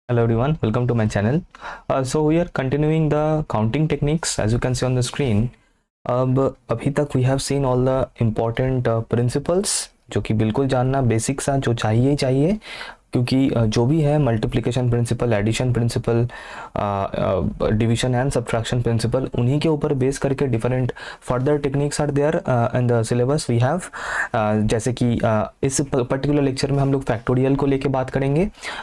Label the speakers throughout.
Speaker 1: Hello everyone, welcome to my channel. So we are continuing the counting techniques as you can see on the screen. अब अभी तक we have seen all the important principles जो कि बिल्कुल जानना basic सा जो चाहिए ही चाहिए, क्योंकि जो भी है multiplication principle, addition principle, division and subtraction principle, उन्हीं के ऊपर बेस करके different further techniques are there in the syllabus we have. जैसे कि इस पर्टिकुलर लेक्चर में हम लोग फैक्टोरियल को लेके बात करेंगे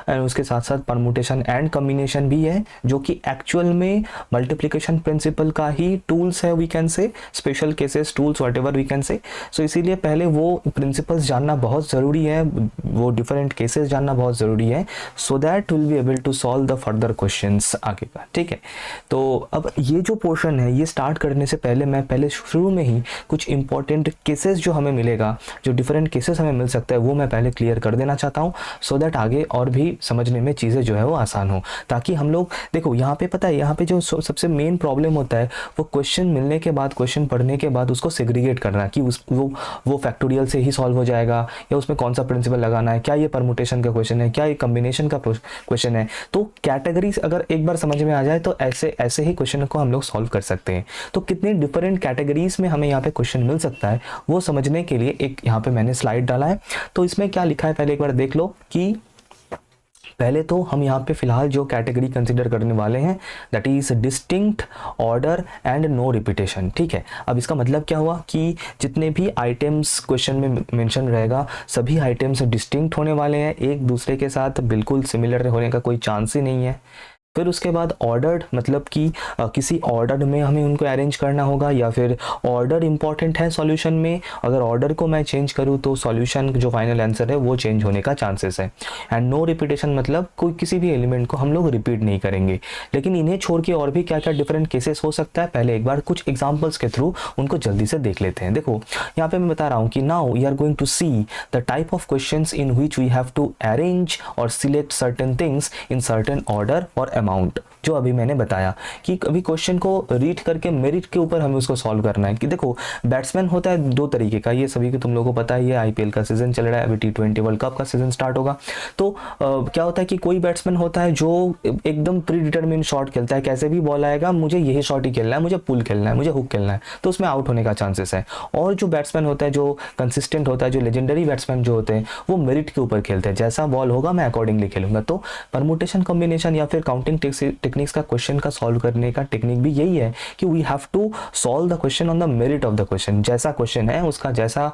Speaker 1: एंड उसके साथ साथ परमुटेशन एंड कम्बिनेशन भी है, जो कि एक्चुअल में मल्टीप्लिकेशन प्रिंसिपल का ही टूल्स है, we can say special cases tools whatever we can say. So इसीलिए पहले वो प्रिंसिपल्स जानना बहुत ज़रूरी है, वो डिफरेंट केसेस जानना बहुत ज़रूरी है, so that will be able to solve the further questions आगे का। ठीक है, तो अब ये जो पोर्शन है ये स्टार्ट करने से पहले मैं पहले शुरू में ही कुछ इंपॉर्टेंट केसेस जो हमें मिलेगा, जो डिफरेंट केसेस हमें मिल सकता है, वो मैं पहले क्लियर कर देना चाहता हूँ, सो दैट आगे और भी समझने में चीज़ें जो है वो आसान हो। ताकि हम लोग देखो यहाँ पे पता है, यहाँ पे जो सबसे मेन प्रॉब्लम होता है वो क्वेश्चन मिलने के बाद, क्वेश्चन पढ़ने के बाद उसको सेग्रीगेट करना कि वो फैक्टोरियल से ही सॉल्व हो जाएगा या उसमें कौन सा प्रिंसिपल लगाना है, क्या ये परमुटेशन का क्वेश्चन है, क्या ये कॉम्बिनेशन का क्वेश्चन है। तो कैटेगरीज अगर एक बार समझ में आ जाए तो ऐसे ऐसे ही क्वेश्चन को हम लोग सॉल्व कर सकते हैं। तो कितनी डिफरेंट कैटेगरीज में हमें यहाँ पे क्वेश्चन मिल सकता है वो समझने के लिए एक यहाँ पे मैंने स्लाइड डाला है। तो इसमें क्या लिखा है पहले एक बार देख लो। कि पहले तो हम यहाँ पे फिलहाल जो कैटेगरी कंसिडर करने वाले हैं that is distinct, order and no repetition. ठीक है, अब इसका मतलब क्या हुआ कि जितने भी आइटम्स क्वेश्चन में मेंशन रहेगा सभी आइटम्स डिस्टिंक्ट होने वाले हैं, एक दूसरे के साथ बिल्कुल सिमिलर होने का कोई चांस ही नहीं है। फिर उसके बाद ऑर्डर्ड, मतलब कि किसी ऑर्डर में हमें उनको अरेंज करना होगा, या फिर ऑर्डर इंपॉर्टेंट है सॉल्यूशन में, अगर ऑर्डर को मैं चेंज करूँ तो सॉल्यूशन जो फाइनल आंसर है वो चेंज होने का चांसेस है। एंड नो रिपीटेशन मतलब कोई किसी भी एलिमेंट को हम लोग रिपीट नहीं करेंगे। लेकिन इन्हें छोड़ के और भी क्या क्या डिफरेंट केसेस हो सकता है, पहले एक बार कुछ एग्जाम्पल्स के थ्रू उनको जल्दी से देख लेते हैं। देखो यहाँ पे मैं बता रहा हूँ कि now we are going to see the type of questions in which we have to arrange और select certain things in certain order और अमाउंट, जो अभी मैंने बताया कि अभी क्वेश्चन को रीड करके मेरिट के ऊपर हमें उसको सॉल्व करना है। कि देखो बैट्समैन होता है दो तरीके का, ये सभी को तुम लोगों को पता है, ये आईपीएल का सीजन चल रहा है, अभी टी20 वर्ल्ड कप का सीजन स्टार्ट होगा। तो क्या होता है कि कोई बैट्समैन होता है जो एकदम प्री डिटरमिन शॉट खेलता है, कैसे भी बॉल आएगा मुझे यही शॉट ही खेलना है, मुझे पुल खेलना है, मुझे हुक खेलना है, तो उसमें आउट होने का चांसेस है। और जो बैट्समैन होता है जो कंसिस्टेंट होता है, जो लेजेंडरी बैट्समैन जो होते हैं वो मेरिट के ऊपर खेलते हैं, जैसा बॉल होगा मैं अकॉर्डिंगली खेलूंगा। तो परमुटेशन कॉम्बिनेशन या फिर काउंटिंग टेक्निक्स का क्वेश्चन का सॉल्व करने का टेक्निक भी यही है कि we have to solve the question on the merit of the question. जैसा क्वेश्चन है उसका जैसा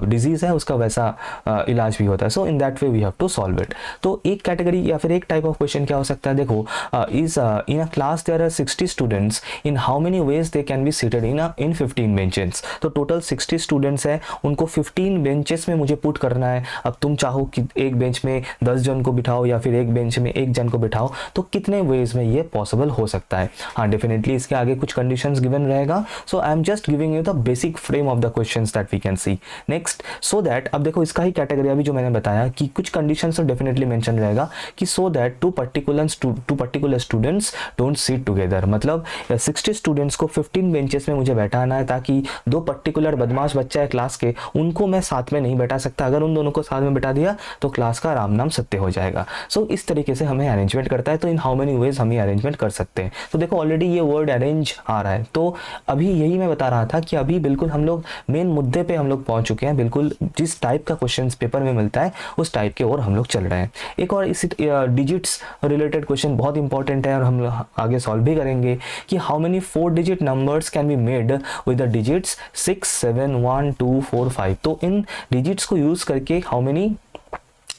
Speaker 1: डिजीज है उसका वैसा इलाज भी होता है। So in that way we have to solve it. तो एक कैटेगरी या फिर एक टाइप ऑफ क्वेश्चन क्या हो सकता है, देखो is in a class there are 60 students, in how many ways they can be seated in 15 benches. तो टोटल 60 स्टूडेंट्स है, उनको 15 बेंचेस में मुझे पुट करना है। अब तुम चाहो कि एक बेंच में 10 जन को बिठाओ या फिर एक बेंच में एक जन को बिठाओ, तो कितने वेज में ये पॉसिबल हो सकता है। हाँ डेफिनेटली इसके आगे कुछ कंडीशंस गिवन रहेगा। So I am just giving you the basic frame of the questions that we can see next. So that अब देखो इसका ही कैटेगरी अभी जो मैंने बताया कि कुछ कंडीशंस तो डेफिनेटली मेंशन रहेगा कि so that two particular students don't sit together. मतलब 60 स्टूडेंट्स को 15 बेंचेस में मुझे बैठाना है, ताकि दो पर्टिकुलर बदमाश बच्चा है क्लास के, उनको मैं साथ में नहीं बैठा सकता। अगर उन दोनों को साथ में बैठा दिया तो क्लास का राम नाम सत्य हो जाएगा। सो इस तरीके से हमें अरेंजमेंट करता है। तो इन हाउ मेनी वेज हम ये अरेंजमेंट कर सकते हैं। तो देखो ऑलरेडी ये वर्ड अरेंज आ रहा है, तो अभी यही मैं बता रहा था कि अभी बिल्कुल हम लोग मेन मुद्दे पे हम लोग पहुंच चुके हैं। बिल्कुल जिस टाइप का क्वेश्चन पेपर में मिलता है उस टाइप के ओर हम लोग चल रहे हैं। एक और इस डिजिट्स रिलेटेड क्वेश्चन बहुत इंपॉर्टेंट है और हम आगे सॉल्व भी करेंगे कि how many 4 digit numbers can be made with the digits 6 7 1 2 4 5। तो इन डिजिट्स को यूज करके हाउ मेनी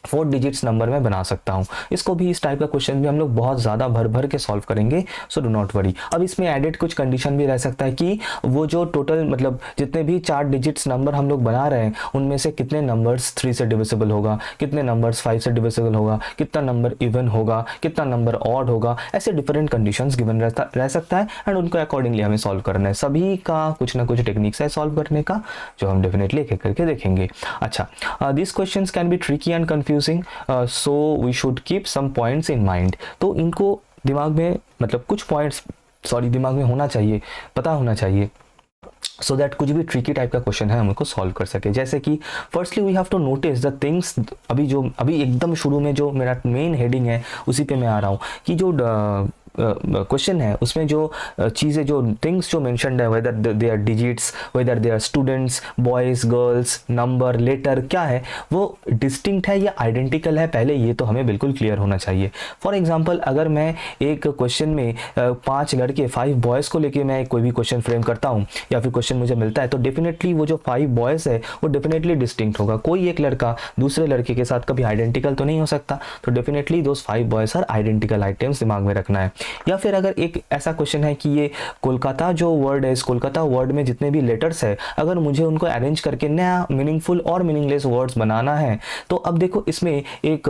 Speaker 1: 4 डिजिट्स नंबर में बना सकता हूँ। इसको भी इस टाइप का क्वेश्चन भी हम लोग बहुत ज़्यादा भर भर के सॉल्व करेंगे। So do not worry. अब इसमें एडेड कुछ कंडीशन भी रह सकता है कि वो जो टोटल मतलब जितने भी 4 डिजिट्स नंबर हम लोग बना रहे हैं उनमें से कितने नंबर्स 3 से डिविजिबल होगा, कितने नंबर्स 5 से डिविजिबल होगा, कितना नंबर इवन होगा, कितना नंबर ऑड होगा। ऐसे डिफरेंट कंडीशंस गिवन रह सकता है एंड उनको अकॉर्डिंगली हमें सॉल्व करना है। सभी का कुछ ना कुछ टेक्निक्स है सॉल्व करने का, जो हम डेफिनेटली एक एक करके देखेंगे। अच्छा, this questions can be tricky and confusing, so we should keep some points in mind। तो इनको दिमाग में मतलब कुछ पॉइंट्स दिमाग में होना चाहिए, पता होना चाहिए सो दैट कुछ भी ट्रिकी टाइप का क्वेश्चन है हम उसको सॉल्व कर सके। जैसे कि firstly we have to notice the things, अभी एकदम शुरू में जो मेरा मेन हेडिंग है उसी पे मैं आ रहा हूँ कि जो क्वेश्चन है उसमें जो चीज़ें, जो थिंग्स जो मेंशन्ड है, whether they are digits, whether they are students, boys, girls, number, letter, क्या है वो डिस्टिंक्ट है या आइडेंटिकल है, पहले ये तो हमें बिल्कुल क्लियर होना चाहिए। फॉर एग्जांपल अगर मैं एक क्वेश्चन में 5 लड़के 5 बॉयज़ को लेके मैं कोई भी क्वेश्चन फ्रेम करता हूँ या फिर क्वेश्चन मुझे मिलता है, तो डेफिनेटली वो जो 5 बॉयज़ है वो डेफिनेटली डिस्टिंक्ट होगा। कोई एक लड़का दूसरे लड़के के साथ कभी आइडेंटिकल तो नहीं हो सकता, तो definitely those 5 boys are identical items दिमाग में रखना है। या फिर अगर एक ऐसा क्वेश्चन है कि ये कोलकाता जो वर्ड है, इस कोलकाता वर्ड में जितने भी लेटर्स है अगर मुझे उनको अरेंज करके नया मीनिंगफुल और मीनिंगलेस वर्ड्स बनाना है, तो अब देखो इसमें एक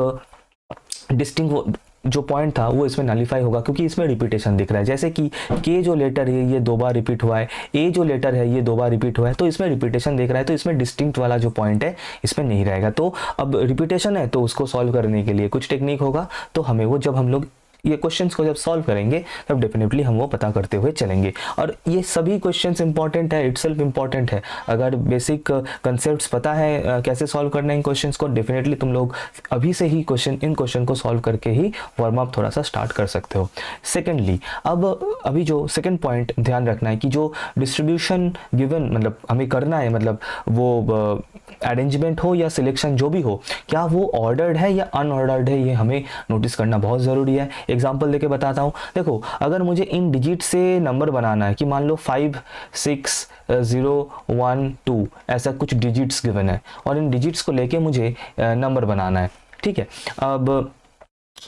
Speaker 1: डिस्टिंक्ट जो पॉइंट था वो इसमें नलीफाई होगा क्योंकि इसमें रिपीटेशन दिख रहा है। जैसे कि के जो लेटर है ये 2 बार रिपीट हुआ है, ए जो लेटर है ये 2 बार रिपीट हुआ है, तो इसमें रिपीटेशन दिख रहा है, तो इसमें डिस्टिंक्ट वाला जो पॉइंट है इसमें नहीं रहेगा। तो अब रिपीटेशन है तो उसको सॉल्व करने के लिए कुछ टेक्निक होगा, तो हमें वो जब हम लोग ये क्वेश्चंस को जब सॉल्व करेंगे तब डेफिनेटली हम वो पता करते हुए चलेंगे। और ये सभी क्वेश्चंस इंपॉर्टेंट है, इटसेल्फ इंपॉर्टेंट है। अगर बेसिक कंसेप्ट्स पता है कैसे सॉल्व करना है इन क्वेश्चंस को, डेफिनेटली तुम लोग अभी से ही इन क्वेश्चन को सॉल्व करके ही वार्म अप थोड़ा सा स्टार्ट कर सकते हो। सेकेंडली अभी जो सेकेंड पॉइंट ध्यान रखना है कि जो डिस्ट्रीब्यूशन गिवन मतलब हमें करना है, मतलब वो अरेंजमेंट हो या सिलेक्शन जो भी हो, क्या वो ऑर्डर्ड है या अनऑर्डर्ड है, ये हमें नोटिस करना बहुत ज़रूरी है। एग्जाम्पल देके बताता हूँ। देखो अगर मुझे इन डिजिट से नंबर बनाना है कि मान लो 5 6 0 1 2 ऐसा कुछ डिजिट्स गिवन है और इन डिजिट्स को लेके मुझे नंबर बनाना है, ठीक है। अब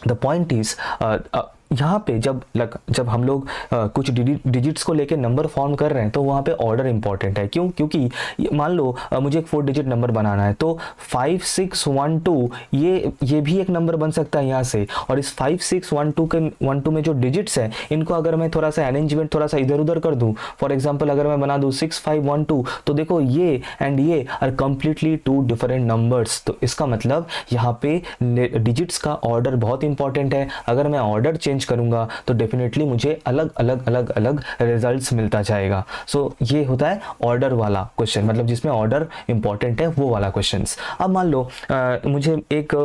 Speaker 1: द पॉइंट इज यहाँ पे जब हम लोग कुछ डिजिट्स को लेके नंबर फॉर्म कर रहे हैं तो वहाँ पे ऑर्डर इंपॉर्टेंट है। क्यों? क्योंकि मान लो मुझे एक 4 डिजिट नंबर बनाना है, तो 5 6 1 2 ये भी एक नंबर बन सकता है यहाँ से। और इस 5 6 1 2 में जो डिजिट्स है इनको अगर मैं थोड़ा सा अरेंजमेंट थोड़ा सा इधर उधर कर दूँ, फॉर एग्जाम्पल अगर मैं बना दूँ 6 5 1 2, तो देखो ये एंड ये आर कंप्लीटली 2 डिफरेंट नंबर्स। तो इसका मतलब यहाँ पे डिजिट्स का ऑर्डर बहुत इंपॉर्टेंट है। अगर मैं ऑर्डर चेंज करूंगा तो डेफिनेटली मुझे अलग अलग रिजल्ट्स मिलता जाएगा। सो ये होता है ऑर्डर वाला क्वेश्चन, मतलब जिसमें ऑर्डर इंपॉर्टेंट है वो वाला क्वेश्चंस। अब मान लो मुझे एक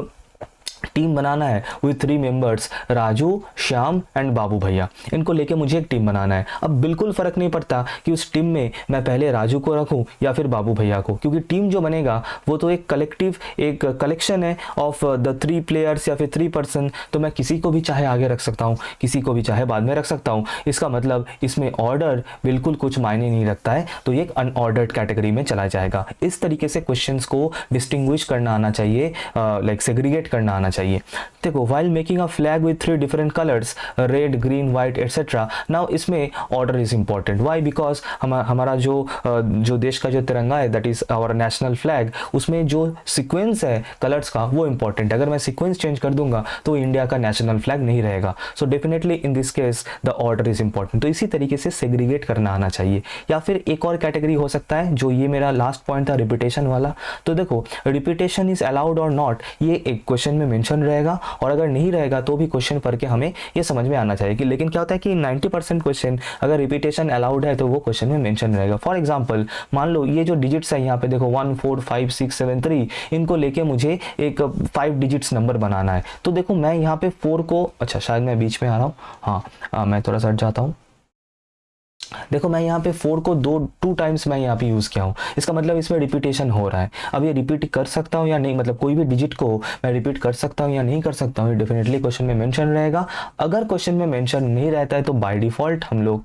Speaker 1: टीम बनाना है with 3 members, Raju, Shyam and Babu Bhaiya, इनको लेके मुझे एक टीम बनाना है। अब बिल्कुल फर्क नहीं पड़ता कि उस टीम में मैं पहले राजू को रखूं या फिर बाबू भैया को, क्योंकि टीम जो बनेगा वो तो एक कलेक्टिव एक कलेक्शन है ऑफ द 3 प्लेयर्स या फिर 3 पर्सन। तो मैं किसी को भी चाहे आगे रख सकता हूँ, किसी को भी चाहे बाद में रख सकता हूँ। इसका मतलब इसमें ऑर्डर बिल्कुल कुछ मायने नहीं रखता है, तो ये एक अनऑर्डर्ड कैटेगरी में चला जाएगा। इस तरीके से क्वेश्चंस को डिस्टिंग्विश करना आना चाहिए, लाइक सेग्रीगेट करना आना चाहिए। देखो while making a flag with 3 different colors red green white etc, now इसमें order is important. Why? Because हमारा जो देश का जो तिरंगा है, that is our national flag, उसमें जो सीक्वेंस है कलर्स का वो इंपॉर्टेंट है। अगर मैं सीक्वेंस चेंज कर दूंगा तो इंडिया का नेशनल फ्लैग नहीं रहेगा। So definitely in this case the order is important. तो इसी तरीके से सेग्रीगेट करना आना चाहिए। या फिर एक और कैटेगरी हो सकता है, जो ये मेरा लास्ट पॉइंट था रिपीटेशन वाला। तो देखो रिपीटेशन इज अलाउड और नॉट, ये एक क्वेश्चन में मेंशन रहेगा, और अगर नहीं रहेगा तो भी क्वेश्चन पढ़ के हमें ये समझ में आना चाहिए कि, लेकिन क्या होता है कि 90% क्वेश्चन अगर रिपीटेशन अलाउड है तो वो क्वेश्चन में मेंशन रहेगा। फॉर एग्जांपल मान लो ये जो डिजिट्स है यहाँ पे देखो 1 4 5 6 7 3, इनको लेके मुझे एक 5 डिजिट्स नंबर बनाना है। तो देखो मैं यहाँ पे 4 को, अच्छा शायद मैं बीच में आ रहा हूँ, हाँ मैं थोड़ा सा हट जाता हूँ। देखो मैं यहाँ पे 4 को 2 टाइम्स मैं यहाँ पे यूज़ किया हूँ, इसका मतलब इसमें रिपीटेशन हो रहा है। अब ये रिपीट कर सकता हूँ या नहीं, मतलब कोई भी डिजिट को मैं रिपीट कर सकता हूँ या नहीं कर सकता हूँ, डेफिनेटली क्वेश्चन में मेंशन रहेगा। अगर क्वेश्चन में मेंशन नहीं रहता है तो बाय डिफ़ॉल्ट हम लोग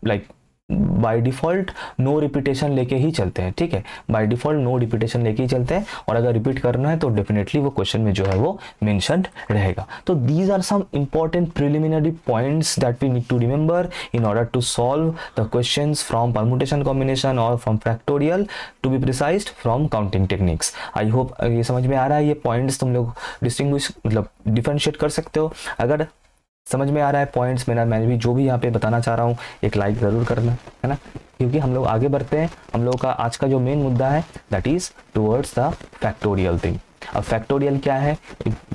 Speaker 1: like by default no repetition लेके ही चलते हैं, ठीक है। बाय डिफ़ॉल्ट नो रिपीटेशन लेके ही चलते हैं, और अगर रिपीट करना है तो डेफिनेटली वो क्वेश्चन में जो है वो मेंशन्ड रहेगा। तो these are some important preliminary points that we need to remember in order to solve the questions from permutation combination और from factorial, to be precised from counting techniques. I hope ये समझ में आ रहा है, ये points तुम लोग distinguish मतलब डिफरेंशिएट कर सकते हो। अगर समझ में आ रहा है पॉइंट्स मैं भी जो भी यहाँ पे बताना चाह रहा हूँ, एक लाइक ज़रूर करना है ना, क्योंकि हम लोग आगे बढ़ते हैं। हम लोग का आज का जो मेन मुद्दा है that is towards the factorial thing. अब फैक्टोरियल क्या है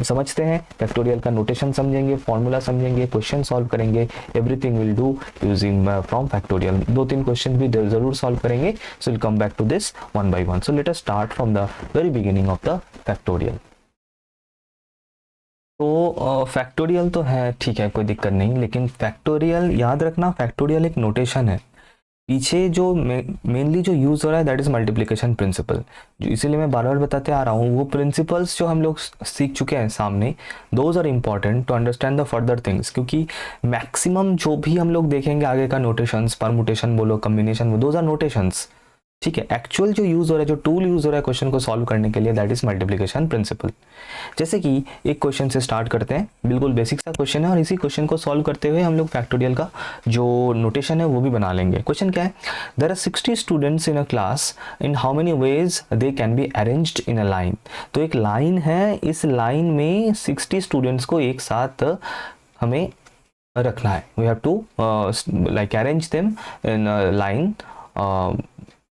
Speaker 1: समझते हैं, फैक्टोरियल का नोटेशन समझेंगे, फॉर्मूला समझेंगे, क्वेश्चन सॉल्व करेंगे, everything will do using from factorial. 2-3 question भी जरूर सॉल्व करेंगे, so will come back to this one by one. So let us start from the very beginning of the factorial. तो factorial तो है, ठीक है, कोई दिक्कत नहीं, लेकिन फैक्टोरियल याद रखना, फैक्टोरियल एक नोटेशन है। पीछे जो मेनली जो यूज़ हो रहा है दैट इज़ मल्टीप्लिकेशन प्रिंसिपल, जो इसीलिए मैं बार बार बताते आ रहा हूँ। वो प्रिंसिपल्स जो हम लोग सीख चुके हैं सामने, those are important to understand the further things, क्योंकि मैक्सिमम जो भी हम लोग देखेंगे आगे का नोटेशंस, परमुटेशन बोलो, कम्बिनेशन, दोज आर नोटेशंस, ठीक है। एक्चुअल जो यूज़ हो रहा है, जो टूल यूज़ हो रहा है क्वेश्चन को सॉल्व करने के लिए, दैट इज़ मल्टीप्लिकेशन प्रिंसिपल। जैसे कि एक क्वेश्चन से स्टार्ट करते हैं, बिल्कुल बेसिक सा क्वेश्चन है, और इसी क्वेश्चन को सॉल्व करते हुए हम लोग फैक्टोरियल का जो नोटेशन है वो भी बना लेंगे। क्वेश्चन क्या है, there are 60 students in a class, in how many ways they can be arranged in a line. तो एक लाइन है, इस लाइन में 60 स्टूडेंट्स को एक साथ हमें रखना है। We have to like arrange them in line,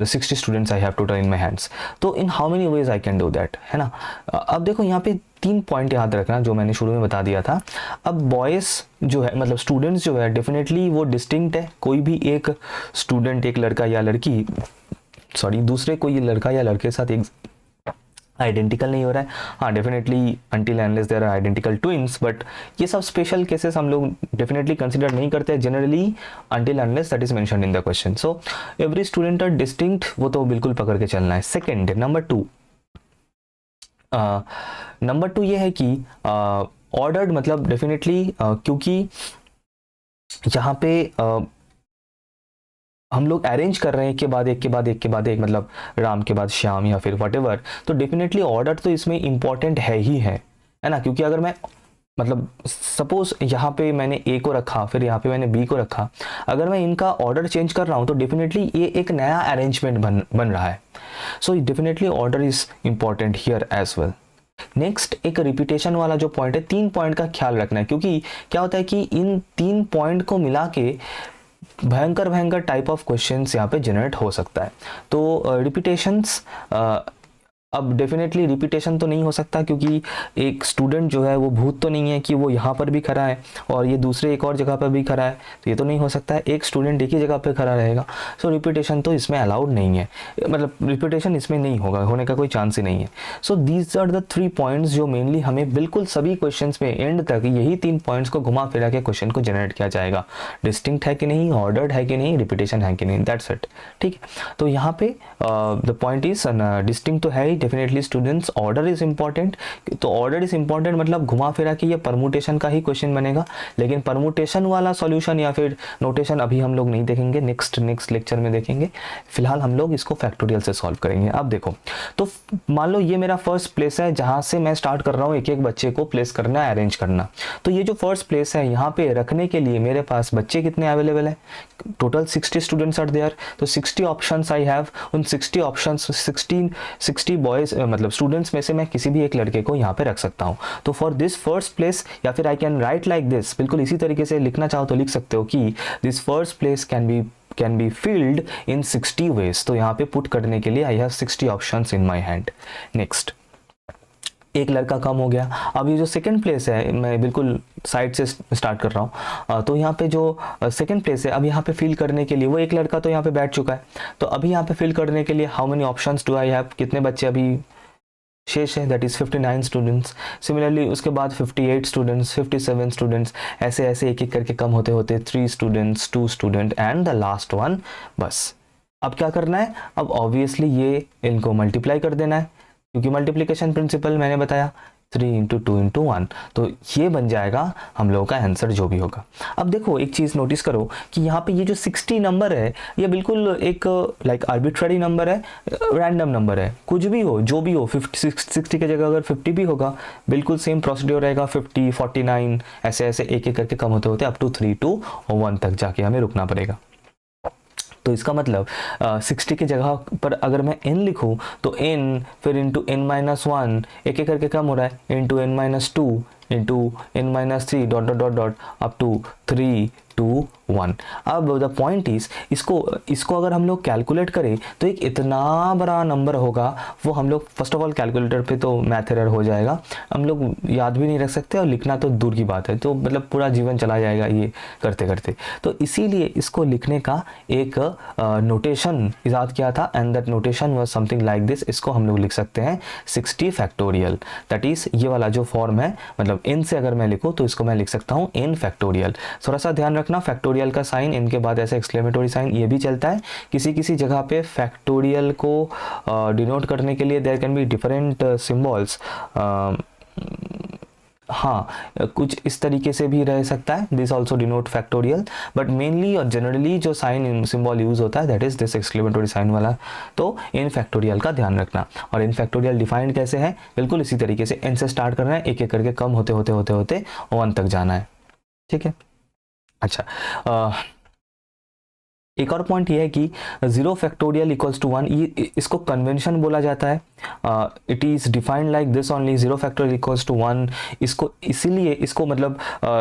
Speaker 1: the 60 students I have to turn in my hands. तो in how many ways I can do that, है ना। अब देखो यहाँ पे 3 पॉइंट याद रखना जो मैंने शुरू में बता दिया था। अब बॉयज़ जो है, मतलब स्टूडेंट्स जो है, डेफिनेटली वो डिस्टिंक्ट है। कोई भी एक स्टूडेंट, एक लड़का या लड़की, सॉरी, दूसरे कोई लड़का या लड़के के साथ एक आइडेंटिकल नहीं हो रहा है। हाँ, definitely until unless there are identical twins, but ये सब स्पेशल केसेस हम लोग डेफिनेटली कंसिडर नहीं करते हैं generally, until unless that is mentioned in the question. So every student are distinct, वो तो बिल्कुल पकड़ के चलना है। सेकेंड, नंबर टू ये है कि ऑर्डर्ड, मतलब डेफिनेटली क्योंकि यहाँ पे हम लोग अरेंज कर रहे हैं एक के बाद एक के बाद एक के बाद एक, मतलब राम के बाद श्याम या फिर वटेवर, तो डेफिनेटली ऑर्डर तो इसमें इंपॉर्टेंट है ही है ना। क्योंकि अगर मैं, मतलब सपोज यहाँ पे मैंने ए को रखा, फिर यहाँ पे मैंने बी को रखा, अगर मैं इनका ऑर्डर चेंज कर रहा हूँ तो डेफिनेटली ये एक नया अरेंजमेंट बन रहा है। So definitely order is important here as well. Next, एक रिपीटेशन वाला जो पॉइंट है, 3 पॉइंट का ख्याल रखना है, क्योंकि क्या होता है कि इन 3 पॉइंट को मिला के भयंकर टाइप ऑफ क्वेश्चंस यहाँ पे जनरेट हो सकता है। तो रिपीटेशंस, अब डेफिनेटली रिपीटेशन तो नहीं हो सकता, क्योंकि एक स्टूडेंट जो है वो भूत तो नहीं है कि वो यहाँ पर भी खड़ा है और ये दूसरे एक और जगह पर भी खड़ा है, तो ये तो नहीं हो सकता है। एक स्टूडेंट एक ही जगह पर खड़ा रहेगा, सो रिपीटेशन तो इसमें अलाउड नहीं है, मतलब रिपीटेशन इसमें नहीं होगा, होने का कोई चांस ही नहीं है। So these are the 3 points जो मेनली हमें बिल्कुल सभी क्वेश्चन में एंड तक यही 3 पॉइंट्स को घुमा फिरा के क्वेश्चन को जनरेट किया जाएगा। डिस्टिंक्ट है कि नहीं, ऑर्डर्ड है कि नहीं, रिपीटेशन है कि नहीं, दैट्स इट, ठीक है। तो यहाँ पे द पॉइंट इज डिस्टिंक्ट तो है ही definitely students, order is important. तो ऑर्डर इज इंपॉर्टेंट मतलब घुमा फिरा के ये परमुटेशन का ही क्वेश्चन बनेगा, लेकिन परमुटेशन वाला सॉल्यूशन या फिर नोटेशन अभी हम लोग नहीं देखेंगे, नेक्स्ट लेक्चर में देखेंगे। फिलहाल हम लोग इसको फैक्टोरियल से सॉल्व करेंगे। अब देखो, तो मान लो ये मेरा फर्स्ट प्लेस है जहां से मैं स्टार्ट कर रहा हूँ एक एक बच्चे को प्लेस करना, अरेंज करना। तो ये जो फर्स्ट प्लेस है यहाँ पे रखने के लिए मेरे पास बच्चे कितने अवेलेबल है, टोटल 60 स्टूडेंट्स आर देयर। तो 60 ऑप्शंस आई हैव, उन 60 ऑप्शंस 60 बॉयज, मतलब स्टूडेंट्स में से मैं किसी भी एक लड़के को यहाँ पे रख सकता हूँ। तो फॉर दिस फर्स्ट प्लेस, या फिर I can write like this, बिल्कुल इसी तरीके से लिखना चाहो तो लिख सकते हो कि this first place can be filled in 60 ways. तो यहाँ पे पुट करने के लिए I have 60 options in my hand. Next, एक लड़का कम हो गया। अब ये जो सेकंड प्लेस है, मैं बिल्कुल साइड से स्टार्ट कर रहा हूँ, तो यहाँ पे जो सेकंड प्लेस है, अब यहाँ पे फिल करने के लिए वो एक लड़का तो यहाँ पे बैठ चुका है। तो अभी यहाँ पे फिल करने के लिए how many options do I have, कितने बच्चे अभी शेष है, दैट इज 59 स्टूडेंट्स। सिमिलरली उसके बाद 58 स्टूडेंट्स, 57 स्टूडेंट्स, ऐसे एक एक करके कम होते होते 3 students, 2 student and the last one, बस। अब क्या करना है, अब ऑब्वियसली ये इनको मल्टीप्लाई कर देना है, क्योंकि मल्टीप्लिकेशन प्रिंसिपल मैंने बताया 3 इंटू 2 इंटू 1, तो ये बन जाएगा हम लोगों का आंसर जो भी होगा। अब देखो एक चीज़ नोटिस करो कि यहाँ पे ये जो 60 नंबर है, ये बिल्कुल एक लाइक आर्बिट्ररी नंबर है, रैंडम नंबर है, कुछ भी हो, जो भी हो। 60 की जगह अगर 50 भी होगा, बिल्कुल सेम प्रोसीड्योर रहेगा, 50, 49 ऐसे एक एक करके कम होते होते अप टू 3 to 1 तक जाके हमें रुकना पड़ेगा। तो इसका मतलब 60 की जगह पर अगर मैं n लिखूं तो n फिर इंटू n-1 एक एक करके कम हो रहा है, into n-2 into n-3 dot dot dot dot up to 3 2 1। अब द पॉइंट इज इसको अगर हम लोग कैलकुलेट करें तो एक इतना बड़ा नंबर होगा, वो हम लोग फर्स्ट ऑफ ऑल कैलकुलेटर पे तो मैथ एरर हो जाएगा, हम लोग याद भी नहीं रख सकते और लिखना तो दूर की बात है, तो मतलब पूरा जीवन चला जाएगा ये करते करते। तो इसीलिए इसको लिखने का एक नोटेशन इजाद किया था, and that notation was something like this. इसको हम लोग लिख सकते हैं 60 फैक्टोरियल, दैट इज ये वाला जो फॉर्म है, मतलब n से अगर मैं लिखूँ तो इसको मैं लिख सकता हूँ n फैक्टोरियल। थोड़ा सा ध्यान रखना, फैक्टोरियल का साइन इनके बाद ऐसे एक्सक्लेमेटरी साइन ये भी चलता है। किसी किसी जगह पे फैक्टोरियल को डिनोट करने के लिए there can be different symbols, हाँ कुछ इस तरीके से भी रह सकता है, this also denote factorial, but mainly और जनरली जो साइन सिंबल यूज होता है that is this exclamatory sign वाला। तो इन फैक्टोरियल का ध्यान रखना। और इन फैक्टोरियल डिफाइंड कैसे है, बिल्कुल इसी तरीके से n से स्टार्ट करना है, एक एक करके कम होते होते होते होते 1 तक जाना है, ठीक है। अच्छा, एक और पॉइंट ये है कि 0 फैक्टोरियल इक्वल्स टू 1, ये इसको कन्वेंशन बोला जाता है। It is defined like this only, 0 factorial equals to 1। इसको इसीलिए इसको मतलब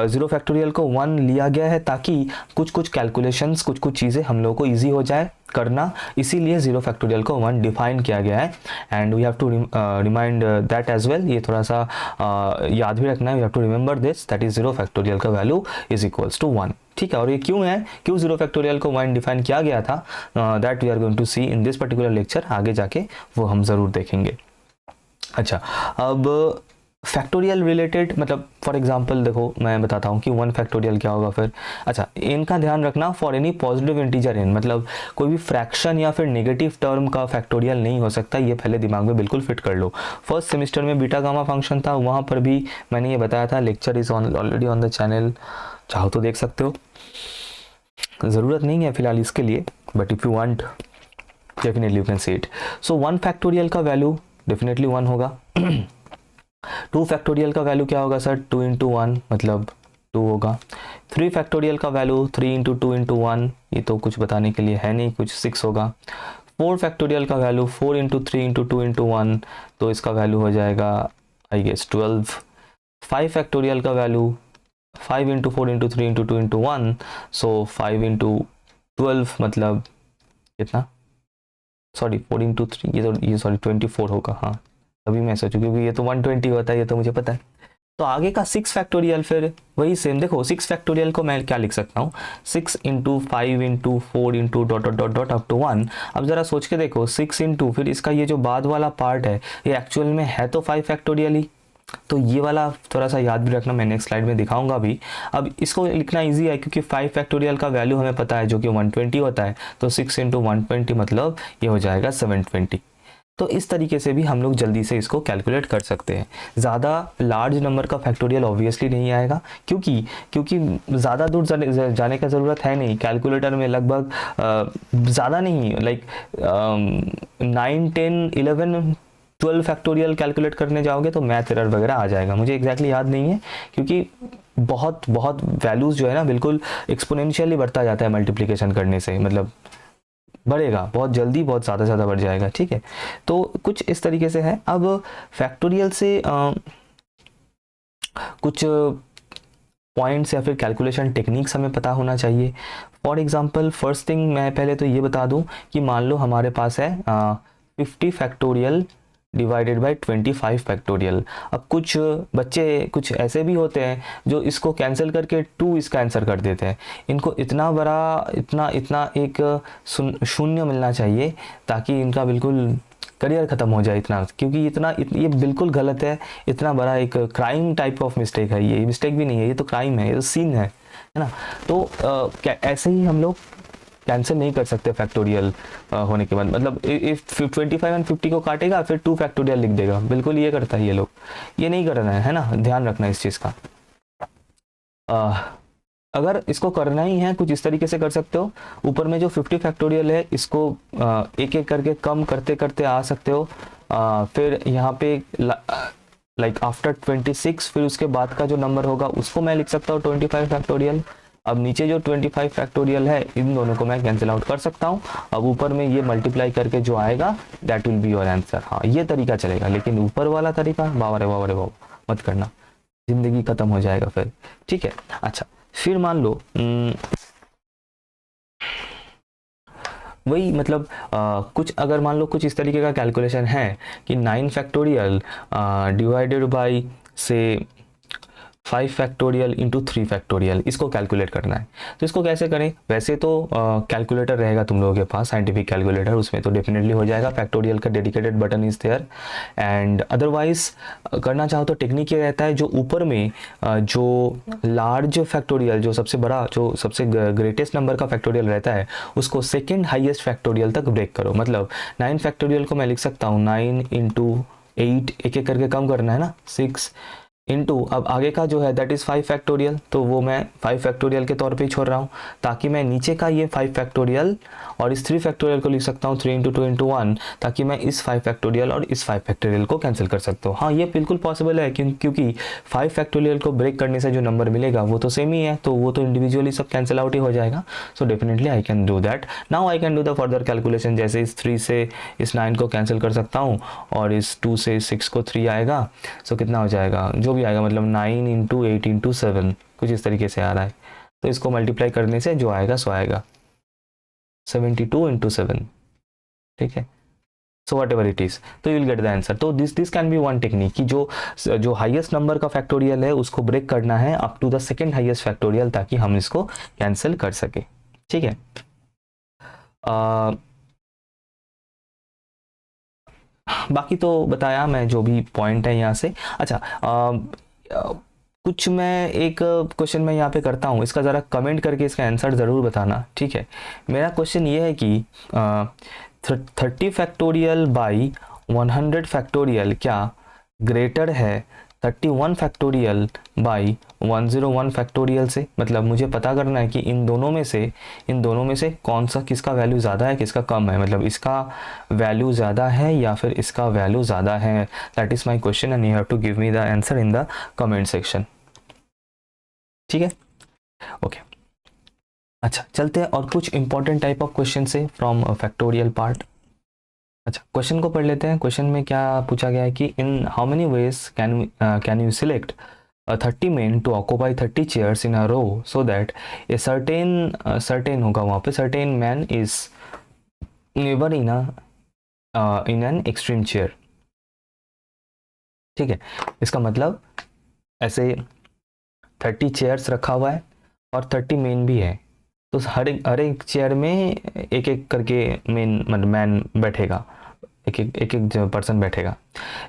Speaker 1: 0 फैक्टोरियल को 1 लिया गया है ताकि कुछ कुछ कैलकुलेशंस, कुछ कुछ चीज़ें हम लोगों को ईजी हो जाए करना, इसीलिए 0 फैक्टोरियल को 1 डिफाइन किया गया है। And we have to remind that as well, ये थोड़ा सा याद भी रखना है, we have to remember this, that is 0 factorial का वैल्यू इज इक्वल्स टू 1, ठीक है। और ये क्यों है, क्यों 0 फैक्टोरियल को 1 डिफाइन किया गया था, that we are going to see in this particular lecture, आगे जाके वो हम ज़रूर देखेंगे। अच्छा, अब फैक्टोरियल रिलेटेड मतलब फॉर एग्जांपल देखो मैं बताता हूँ कि 1 फैक्टोरियल क्या होगा फिर। अच्छा, इनका ध्यान रखना, for any positive integer n, मतलब कोई भी फ्रैक्शन या फिर नेगेटिव टर्म का फैक्टोरियल नहीं हो सकता, ये पहले दिमाग में बिल्कुल फिट कर लो। फर्स्ट सेमेस्टर में बीटा गामा फंक्शन था, वहाँ पर भी मैंने ये बताया था, lecture is already on the channel, चाहो तो देख सकते हो, ज़रूरत नहीं है फिलहाल इसके लिए, but if you want definitely you can see it. So 1 factorial का वैल्यू डेफिनेटली 1 होगा। 2 फैक्टोरियल का वैल्यू क्या होगा सर, 2 इंटू 1 मतलब 2 होगा। 3 फैक्टोरियल का वैल्यू 3 इंटू 2 इंटू 1, ये तो कुछ बताने के लिए है नहीं, कुछ 6 होगा। 4 फैक्टोरियल का वैल्यू 4 इंटू 3 इंटू 2 इंटू 1, तो इसका वैल्यू हो जाएगा आई गेस 12। 5 फैक्टोरियल का value 5 into 4 into 3 into 2 into 1, सो 5 इंटू 12 मतलब कितना, सॉरी 4 इंटू 3, ये सॉरी 24 होगा, हाँ अभी मैं सोचूं क्योंकि ये तो 120 होता है, ये तो मुझे पता है। तो आगे का 6 फैक्टोरियल फिर वही सेम, देखो 6 फैक्टोरियल को मैं क्या लिख सकता हूँ, 6 into 5 into 4 into dot dot dot dot up to 1। अब जरा सोच के देखो 6 इंटू फिर इसका ये जो बाद वाला पार्ट है ये एक्चुअल में है तो 5 फैक्टोरियल ही, तो ये वाला थोड़ा सा याद भी रखना, मैं नेक्स्ट स्लाइड में दिखाऊंगा भी। अब इसको लिखना इजी है क्योंकि 5 फैक्टोरियल का वैल्यू हमें पता है जो कि 120 होता है, तो 6 इंटू 120 मतलब ये हो जाएगा 720। तो इस तरीके से भी हम लोग जल्दी से इसको कैलकुलेट कर सकते हैं। ज़्यादा लार्ज नंबर का फैक्टोरियल ऑब्वियसली नहीं आएगा क्योंकि ज़्यादा दूर जाने का ज़रूरत है नहीं, कैलकुलेटर में लगभग ज़्यादा नहीं, लाइक 9 10 11 12 फैक्टोरियल कैलकुलेट करने जाओगे तो मैथ एरर वगैरह आ जाएगा, मुझे एग्जैक्टली याद नहीं है क्योंकि बहुत बहुत वैल्यूज़ जो है ना बिल्कुल एक्सपोनेंशियली बढ़ता जाता है मल्टीप्लिकेशन करने से, मतलब बढ़ेगा बहुत जल्दी, बहुत ज़्यादा बढ़ जाएगा, ठीक है। तो कुछ इस तरीके से है। अब फैक्टोरियल से कुछ पॉइंट्स या फिर कैलकुलेशन टेक्निक्स हमें पता होना चाहिए। फॉर एग्जांपल फर्स्ट थिंग मैं पहले तो ये बता दूं कि मान लो हमारे पास है 50 फैक्टोरियल डिवाइडेड बाय 25 फैक्टोरियल। अब कुछ बच्चे कुछ ऐसे भी होते हैं जो इसको कैंसिल करके 2 इसका आंसर कर देते हैं। इनको इतना बड़ा इतना एक शून्य मिलना चाहिए ताकि इनका बिल्कुल करियर ख़त्म हो जाए इतना, क्योंकि ये बिल्कुल गलत है। इतना बड़ा एक क्राइम टाइप ऑफ मिस्टेक है, ये मिस्टेक भी नहीं है, ये तो क्राइम है, ये तो सीन है ना। तो ऐसे ही हम लोग कैंसिल नहीं कर सकते फैक्टोरियल होने के बाद, मतलब 25 एंड 50 को काटेगा फिर 2 फैक्टोरियल लिख देगा, बिल्कुल ये करता है ये लोग, ये नहीं करना है ना, ध्यान रखना इस चीज़ का। अगर इसको करना ही है कुछ इस तरीके से कर सकते हो, ऊपर में जो 50 फैक्टोरियल है इसको एक एक करके कम करते करते आ सकते हो। फिर यहाँ पे लाइक आफ्टर 26 फिर उसके बाद का जो नंबर होगा उसको मैं लिख सकता हूँ 25 फैक्टोरियल। अब नीचे जो 25 फैक्टोरियल है इन दोनों को मैं कैंसिल आउट कर सकता हूँ। अब ऊपर में ये मल्टीप्लाई करके जो आएगा that will be your answer. हाँ ये तरीका चलेगा, लेकिन ऊपर वाला तरीका बाबा रे बाबा मत करना, ज़िंदगी ख़त्म हो जाएगा फिर, ठीक है। अच्छा, फिर मान लो वही मतलब कुछ अगर मान लो कुछ इस तरीके का कैलकुलेशन है कि 9 फैक्टोरियल डिवाइडेड बाई से 5 फैक्टोरियल इंटू 3 फैक्टोरियल, इसको कैलकुलेट करना है। तो इसको कैसे करें? वैसे तो कैलकुलेटर रहेगा तुम लोगों के पास, साइंटिफिक कैलकुलेटर, उसमें तो डेफिनेटली हो जाएगा। फैक्टोरियल का dedicated button is there. And otherwise करना चाहो तो टेक्निक ये रहता है, जो ऊपर में जो लार्ज फैक्टोरियल, जो सबसे बड़ा, जो सबसे ग्रेटेस्ट नंबर का फैक्टोरियल रहता है, उसको सेकेंड हाइएस्ट फैक्टोरियल तक ब्रेक करो। मतलब 9 फैक्टोरियल को मैं लिख सकता हूँ 9 इंटू 8, एक एक करके कम करना है ना, 6 इंटू अब आगे का जो है दैट इज़ 5 फैक्टोरियल, तो वो मैं 5 फैक्टोरियल के तौर पे ही छोड़ रहा हूँ, ताकि मैं नीचे का ये 5 फैक्टोरियल और इस 3 फैक्टोरियल को लिख सकता हूँ 3 इंटू 2 इंटू 1, ताकि मैं इस 5 फैक्टोरियल और इस 5 फैक्टोरियल को कैंसिल कर सकता हूँ। हाँ, ये बिल्कुल पॉसिबल है, क्योंकि 5 फैक्टोरियल को ब्रेक करने से जो नंबर मिलेगा वो तो सेम ही है, तो वो तो इंडिविजुअली सब कैंसिल आउट ही हो जाएगा। So definitely I can do that. Now I can do the further calculation, जैसे इस 3 से इस 9 को कैंसिल कर सकता हूँ, और इस 2 से 6 को 3 आएगा, सो कितना हो जाएगा, जो भी आएगा, मतलब 9 इंटू 8 इंटू 7, कुछ इस तरीके से आ रहा है। तो इसको मल्टीप्लाई करने से जो आएगा सो आएगा 72 इंटू 7, ठीक है। So whatever it is, तो you will get the answer. तो this can be one technique कि जो हाईएस्ट नंबर का फैक्टोरियल है उसको ब्रेक करना है up to the second highest factorial, ताकि हम इसको कैंसिल कर सके, ठीक है। बाकी तो बताया मैं जो भी पॉइंट है यहाँ से। अच्छा, कुछ मैं एक क्वेश्चन मैं यहाँ पे करता हूँ, इसका ज़रा कमेंट करके इसका आंसर ज़रूर बताना, ठीक है। मेरा क्वेश्चन ये है कि 30 फैक्टोरियल बाई 100 फैक्टोरियल क्या ग्रेटर है 31 फैक्टोरियल बाई 101 फैक्टोरियल से? मतलब मुझे पता करना है कि इन दोनों में से कौन सा, किसका वैल्यू ज़्यादा है, किसका कम है, मतलब इसका वैल्यू ज़्यादा है या फिर इसका वैल्यू ज़्यादा है। That is my question and you have to give me the answer in the comment section, ठीक है। ओके, अच्छा चलते हैं और कुछ इंपॉर्टेंट टाइप ऑफ क्वेश्चन से फ्रॉम फैक्टोरियल पार्ट। अच्छा, क्वेश्चन को पढ़ लेते हैं। क्वेश्चन में क्या पूछा गया है कि इन how many veg can you select 30 men to occupy 30 chairs in a row so that a certain होगा वहाँ पे, certain man is never in an extreme chair, ठीक है। इसका मतलब ऐसे 30 चेयर्स रखा हुआ है और 30 मेन भी है, तो हर एक चेयर में एक एक करके मैन बैठेगा, एक एक पर्सन बैठेगा।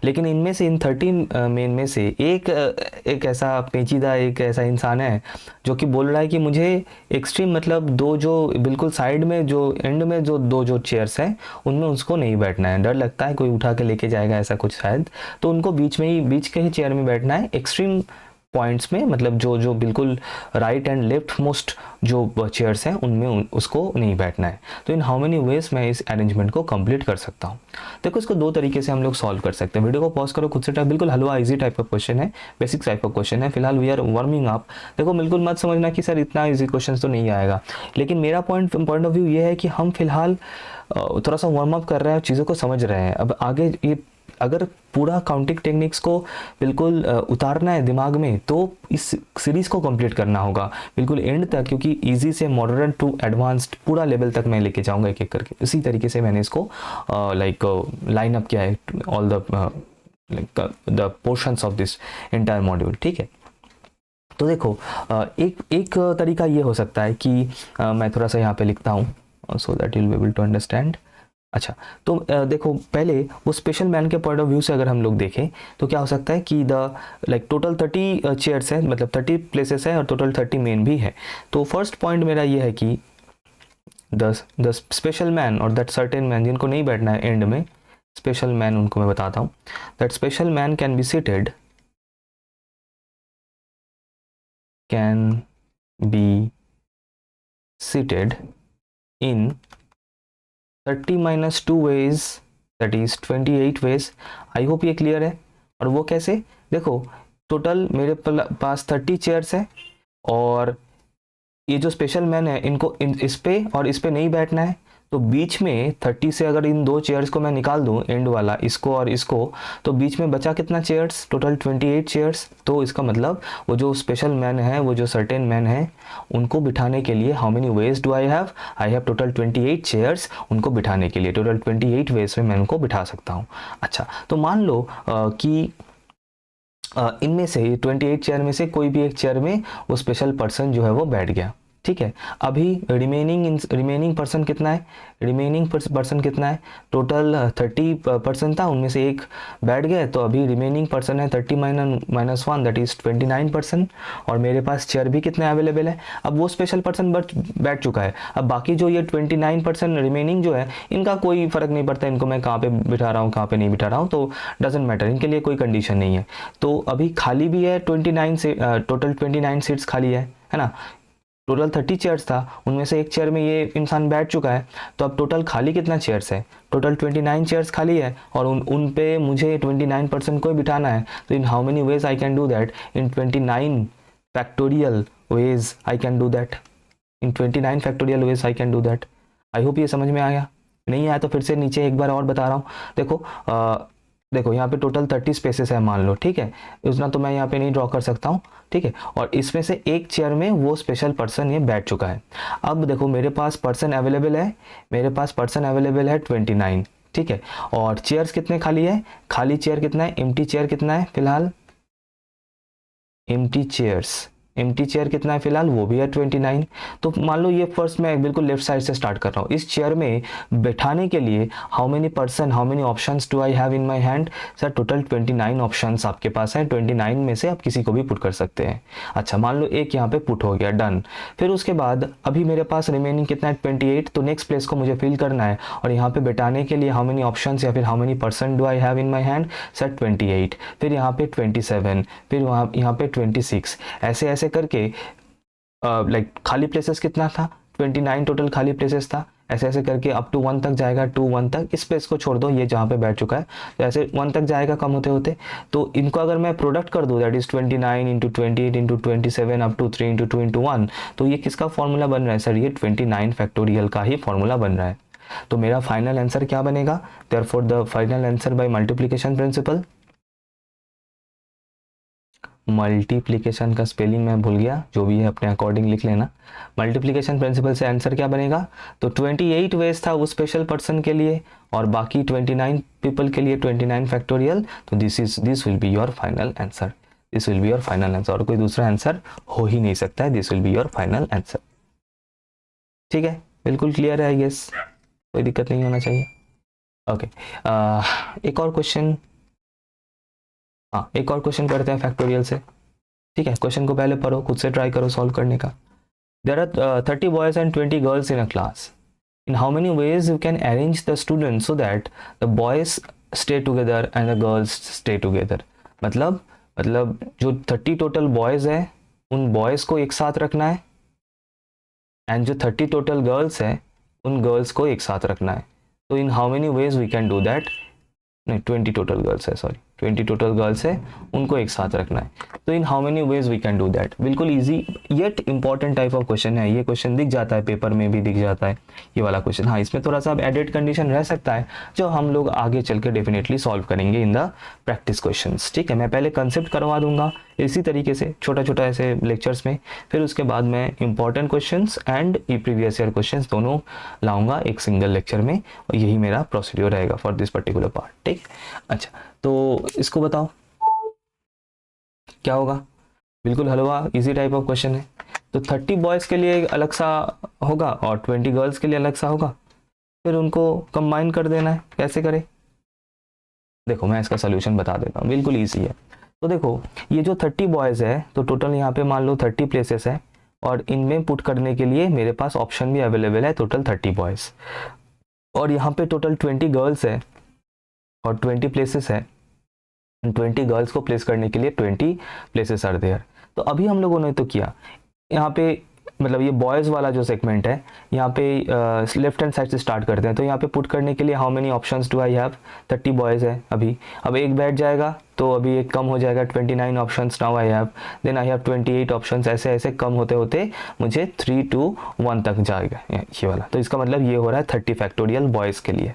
Speaker 1: लेकिन इनमें से इन 30 मेन में से एक ऐसा पेचीदा, एक ऐसा इंसान है जो कि बोल रहा है कि मुझे एक्सट्रीम, मतलब दो जो बिल्कुल साइड में, जो एंड में जो दो जो चेयर्स हैं उनमें उसको नहीं बैठना है, डर लगता है कोई उठा के लेके जाएगा ऐसा कुछ शायद, तो उनको बीच के ही चेयर में बैठना है, एक्सट्रीम पॉइंट्स में, मतलब जो बिल्कुल राइट एंड लेफ्ट मोस्ट जो चेयर्स हैं उनमें उसको नहीं बैठना है। तो इन हाउ मेनी वेज मैं इस अरेंजमेंट को कंप्लीट कर सकता हूँ? देखो, इसको दो तरीके से हम लोग सॉल्व कर सकते हैं। वीडियो को पॉज करो, खुद से टाइप, बिल्कुल हलवा इजी टाइप का क्वेश्चन है, बेसिक टाइप का क्वेश्चन है। फिलहाल वी आर वार्मिंग अप। देखो, बिल्कुल मत समझना कि सर इतना इजी क्वेश्चन तो नहीं आएगा, लेकिन मेरा पॉइंट ऑफ व्यू ये है कि हम फिलहाल थोड़ा सा वार्म अप कर रहे हैं, चीज़ों को समझ रहे हैं। अब आगे ये अगर पूरा काउंटिंग टेक्निक्स को बिल्कुल उतारना है दिमाग में, तो इस सीरीज़ को कंप्लीट करना होगा बिल्कुल एंड तक, क्योंकि इजी से मॉडरेट टू एडवांस्ड पूरा लेवल तक मैं लेके जाऊंगा एक एक करके। इसी तरीके से मैंने इसको लाइन अप किया है, all the portions of this entire module, ठीक है। तो देखो, एक तरीका ये हो सकता है कि मैं थोड़ा सा यहाँ पे लिखता हूँ so that you will be able to understand. अच्छा, तो देखो, पहले वो स्पेशल मैन के पॉइंट ऑफ व्यू से अगर हम लोग देखें तो क्या हो सकता है कि टोटल 30 चेयर्स है, मतलब 30 प्लेसेस है और टोटल 30 मेन भी है। तो फर्स्ट पॉइंट मेरा ये है कि द स्पेशल मैन और दैट सर्टेन मैन, जिनको नहीं बैठना है एंड में, स्पेशल मैन उनको मैं बताता हूँ, that special man can be seated in 30 minus 2 ways, that is 28 ways। I hope ये क्लियर है। और वो कैसे? देखो, टोटल मेरे पास 30 चेयर्स है और ये जो स्पेशल मैन है इनको इस पे और इस पे नहीं बैठना है, तो बीच में 30 से अगर इन 2 चेयर्स को मैं निकाल दूं, एंड वाला इसको और इसको, तो बीच में बचा कितना चेयर्स, टोटल 28 चेयर्स। तो इसका मतलब वो जो स्पेशल मैन है, वो जो सर्टेन मैन है, उनको बिठाने के लिए how many veg do I have total 28 chairs. उनको बिठाने के लिए टोटल 28 वेज में मैं उनको बिठा सकता हूँ। अच्छा, तो मान लो कि इनमें से 28 चेयर में से कोई भी एक चेयर में वो स्पेशल पर्सन जो है वो बैठ गया, ठीक है। अभी रिमेनिंग पर्सन कितना है, रिमेनिंग पर्सन कितना है, टोटल 30 पर्सन था, उनमें से एक बैठ गए, तो अभी रिमेनिंग पर्सन है 30 माइनस 1 दैट इज 29 पर्सन। और मेरे पास चेयर भी कितने अवेलेबल है, अब वो स्पेशल पर्सन बैठ चुका है। अब बाकी जो ये 29 पर्सन रिमेनिंग जो है, इनका कोई फर्क नहीं पड़ता, इनको मैं कहाँ पे बिठा रहा हूँ कहाँ पे नहीं बिठा रहा हूँ, तो डजेंट मैटर, इनके लिए कोई कंडीशन नहीं है। तो अभी खाली भी है 29 से, टोटल 29 सीट्स खाली है ना। टोटल 30 चेयर्स था, उनमें से एक चेयर में ये इंसान बैठ चुका है, तो अब टोटल खाली कितना चेयर्स है, टोटल 29 चेयर्स खाली है, और उन पे मुझे 29% को बिठाना है। तो in how many ways I can do that, in 29 factorial ways I can do that, in 29 factorial ways I can do that. I hope ये समझ में आ गया। नहीं आया तो फिर से नीचे एक बार और बता रहा हूँ। देखो यहाँ पे टोटल 30 स्पेसेस है मान लो, ठीक है, उतना तो मैं यहाँ पे नहीं ड्रॉ कर सकता हूँ, ठीक है। और इसमें से एक चेयर में वो स्पेशल पर्सन ये बैठ चुका है। अब देखो मेरे पास पर्सन अवेलेबल है, मेरे पास पर्सन अवेलेबल है 29, ठीक है। और चेयर्स कितने खाली है, खाली चेयर कितना है, एम्प्टी चेयर कितना है फिलहाल, एम्प्टी चेयर कितना है फिलहाल, वो भी है 29। तो मान लो ये फर्स्ट मैं बिल्कुल लेफ्ट साइड से स्टार्ट कर रहा हूँ। इस चेयर में बैठाने के लिए how many options do I have in my hand, sir total 29 options आपके पास हैं, 29 में से आप किसी को भी पुट कर सकते हैं। अच्छा, मान लो एक यहाँ पे पुट हो गया, डन। फिर उसके बाद अभी मेरे पास रिमेनिंग कितना है 28, तो नेक्स्ट प्लेस को मुझे फिल करना है, और यहाँ पे बैठाने के लिए हाउ मेनी ऑप्शंस या फिर how many person do I have in my hand, sir 28, फिर यहाँ पे 27, फिर यहाँ पे 26, ऐसे ऐसे करके लाइक खाली प्लेसेस कितना था, 29 टोटल खाली प्लेसेस था, ऐसे ऐसे करके अप टू 1 तक जाएगा, 1 तक। इस प्लेस को छोड़ दो, ये जहाँ पे बैठ चुका है, तो ऐसे 1 तक जाएगा कम होते होते। तो इनको अगर मैं प्रोडक्ट कर दूँ, that is 29 into 28 into 27 up to 3 into 2 into 1, तो ये किसका फॉर्मूला बन रहा है सर, ये 29 फैक्टोरियल का ही फॉर्मूला बन रहा है। तो मेरा फाइनल आंसर क्या बनेगा, therefore the final answer by multiplication principle, multiplication का स्पेलिंग मैं भूल गया, जो भी है अपने अकॉर्डिंग लिख लेना। मल्टीप्लिकेशन प्रिंसिपल से आंसर क्या बनेगा, तो 28 वेज था उस स्पेशल पर्सन के लिए, और बाकी 29 पीपल के लिए 29 फैक्टोरियल। तो this will be your final answer, this will be your final answer, और कोई दूसरा आंसर हो ही नहीं सकता है, this will be your final answer. ठीक है, बिल्कुल क्लियर है आई गेस, कोई दिक्कत नहीं होना चाहिए। ओके, एक और क्वेश्चन, हाँ एक और क्वेश्चन करते हैं फैक्टोरियल से। ठीक है, क्वेश्चन को पहले पढ़ो, खुद से ट्राई करो सॉल्व करने का। There are 30 boys and 20 girls in a class, in how many ways you can arrange the students so that the boys stay together and the girls stay together. मतलब जो 30 टोटल बॉयज है, उन boys को एक साथ रखना है, and जो 30 टोटल गर्ल्स है, उन गर्ल्स को एक साथ रखना है। तो in how many ways we can do that, नहीं 20 टोटल गर्ल्स है, सॉरी 20 टोटल गर्ल्स है, उनको एक साथ रखना है। तो in how many ways we can do that, बिल्कुल easy yet important type of question है। ये क्वेश्चन दिख जाता है पेपर में भी, दिख जाता है ये वाला क्वेश्चन। हाँ, इसमें थोड़ा सा एडेड कंडीशन रह सकता है, जो हम लोग आगे चल के डेफिनेटली सॉल्व करेंगे इन द प्रैक्टिस क्वेश्चन। ठीक है, मैं पहले कंसेप्ट करवा दूंगा इसी तरीके से छोटा छोटा ऐसे लेक्चर्स में, फिर उसके बाद मैं important questions and previous year questions दोनों लाऊंगा एक सिंगल लेक्चर में, और यही मेरा प्रोसीड्योर रहेगा फॉर दिस पर्टिकुलर पार्ट। ठीक, अच्छा तो इसको बताओ क्या होगा, बिल्कुल हलवा इजी टाइप ऑफ क्वेश्चन है। तो 30 बॉयज़ के लिए अलग सा होगा और 20 गर्ल्स के लिए अलग सा होगा, फिर उनको कंबाइन कर देना है। कैसे करें, देखो मैं इसका सोल्यूशन बता देता हूँ, बिल्कुल ईजी है। तो देखो ये जो 30 बॉयज़ है, तो टोटल यहाँ पे मान लो 30 प्लेसेस है, और इनमें पुट करने के लिए मेरे पास ऑप्शन भी अवेलेबल है, टोटल 30 बॉयज़, और यहाँ पे टोटल 20 गर्ल्स है और 20 प्लेसेस है, 20 गर्ल्स को प्लेस करने के लिए 20 प्लेसेस आर देयर। तो अभी हम लोगों ने तो किया, यहाँ पे मतलब ये बॉयज़ वाला जो सेगमेंट है, यहाँ पे लेफ्ट हैंड साइड से स्टार्ट करते हैं। तो यहाँ पे पुट करने के लिए how many options do I have, 30 boys है अभी। अब एक बैठ जाएगा तो अभी एक कम हो जाएगा, 29 options now I have, then I have 28 options. ऐसे ऐसे कम होते होते मुझे 3 to 1 तक जाएगा ये वाला। तो इसका मतलब ये हो रहा है 30 फैक्टोरियल बॉयज़ के लिए।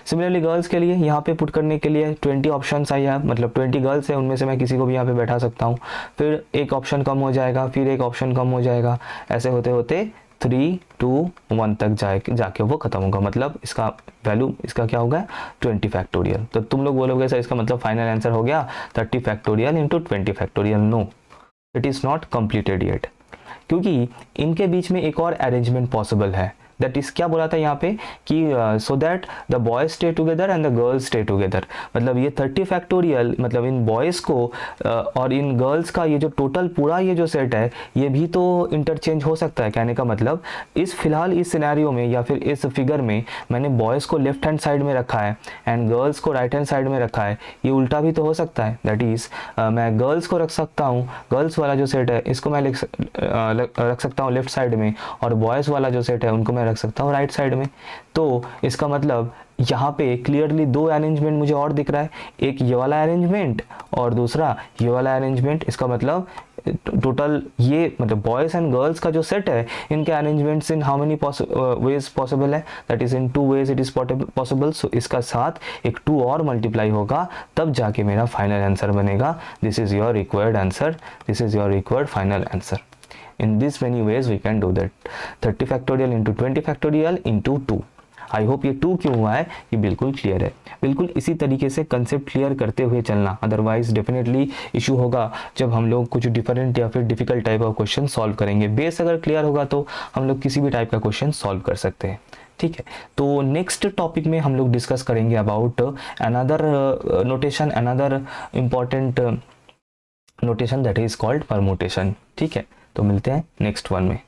Speaker 1: सिमिलरली गर्ल्स के लिए यहाँ पे पुट करने के लिए 20 ऑप्शंस आई है, मतलब 20 गर्ल्स है, उनमें से मैं किसी को भी यहाँ पे बैठा सकता हूँ। फिर एक ऑप्शन कम हो जाएगा, फिर एक ऑप्शन कम हो जाएगा, ऐसे होते होते 3 to 1 तक जाके वो खत्म होगा। मतलब इसका वैल्यू इसका क्या होगा, 20 फैक्टोरियल। तो तुम लोग बोलोगे सर इसका मतलब फाइनल आंसर हो गया 30 factorial into 20 factorial. No, it is not completed yet, क्योंकि इनके बीच में एक और अरेंजमेंट पॉसिबल है। दैट इज क्या बोला था यहाँ पे कि so that the boys stay together and the girls stay together. मतलब ये 30 फैक्टोरियल मतलब इन बॉयज़ को और इन गर्ल्स का ये जो टोटल पूरा ये जो सेट है ये भी तो इंटरचेंज हो सकता है। कहने का मतलब इस फिलहाल इस सिनेरियो में या फिर इस फिगर में मैंने बॉयज़ को लेफ्ट हैंड साइड में रखा है एंड गर्ल्स को राइट हैंड साइड में रखा है। ये उल्टा भी तो हो सकता है। दैट इज़ मैं गर्ल्स को रख सकता हूँ, गर्ल्स वाला जो सेट है इसको मैं रख सकता हूँ लेफ्ट साइड में, और बॉयज़ वाला जो सेट है उनको मैं रख सकता हूँ राइट साइड में। तो इसका मतलब यहाँ पे क्लियरली दो अरेंजमेंट मुझे और दिख रहा है, एक ये वाला अरेंजमेंट और दूसरा ये वाला अरेंजमेंट। इसका मतलब टोटल ये मतलब बॉयज़ एंड गर्ल्स का जो सेट है इनके arrangements in how many ways possible है, that is in 2 ways it is possible. So इसका साथ एक 2 और मल्टीप्लाई होगा तब जाके मेरा फाइनल आंसर बनेगा। This is your required answer, this is your required final answer. In this many ways we can do that, 30 factorial into 20 factorial into 2। I hope ये 2 क्यों हुआ है ये बिल्कुल क्लियर है। बिल्कुल इसी तरीके से कंसेप्ट क्लियर करते हुए चलना, अदरवाइज डेफिनेटली इशू होगा जब हम लोग कुछ डिफरेंट या फिर difficult type of question solve करेंगे। बेस अगर क्लियर होगा तो हम लोग किसी भी टाइप का क्वेश्चन सॉल्व कर सकते हैं। ठीक है, तो नेक्स्ट टॉपिक में हम लोग डिस्कस करेंगे about another notation, another important notation that is called permutation. ठीक है, तो मिलते हैं नेक्स्ट वन में।